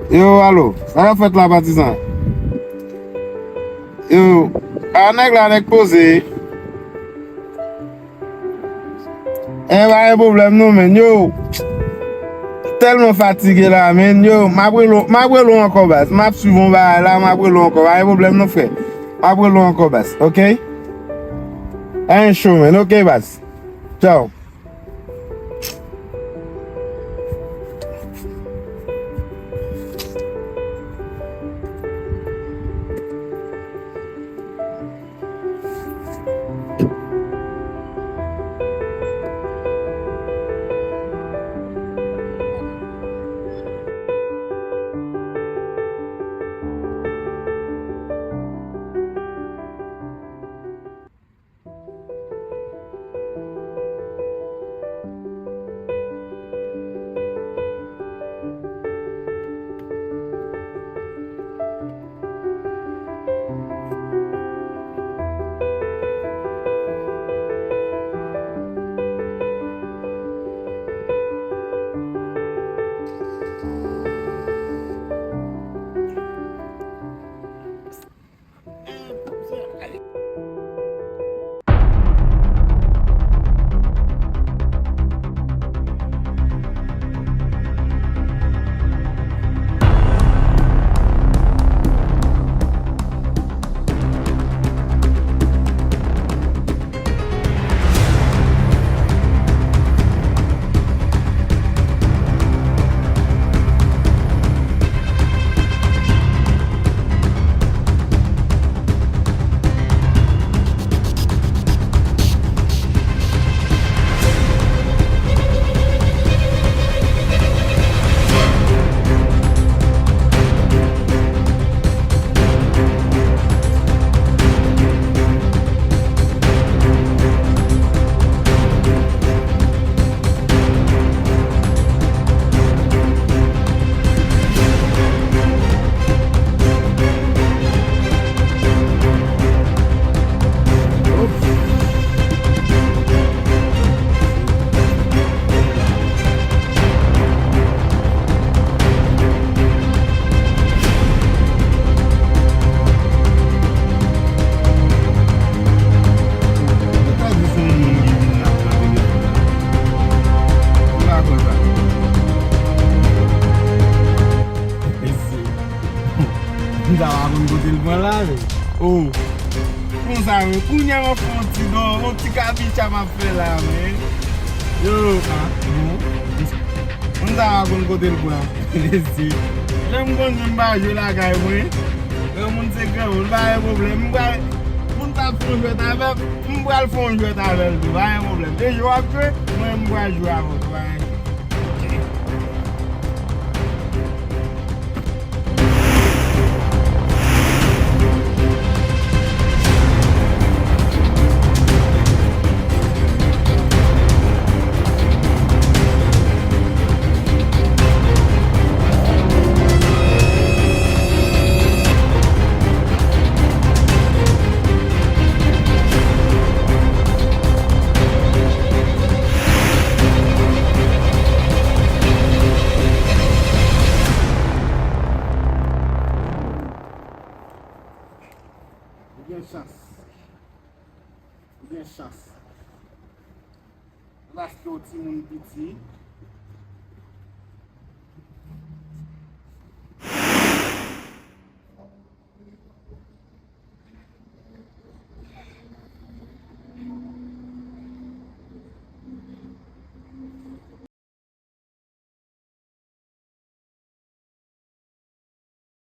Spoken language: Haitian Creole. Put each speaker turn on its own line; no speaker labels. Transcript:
Yo, allô, ça va fait la partisan? Yo, anek la nek pose. Pas un problème non men, yo. Tellement fatigué là, men, yo. Ma brelo encore bas. Ma suivon ba là, ma brelo encore. Pas un problème non frère. Ma brelo encore bas, OK? Un show men, OK bas. Ciao. Oh, kon sa men, kounye mwen fon ti do, mwen ti kabicha mwen fe la men. Yo, mwen sa kon kote l kwa. Lem kon jen baje la kay mwen, mwen se kre mwen, ba yon problem. Mwen ta fon jwet avek, mwen bral fon jwet avek, ba yon problem. E jwa apre, mwen bral jwa avek, ba yon. Bien chance. Bien chance. Là, c'est au petit monde petit.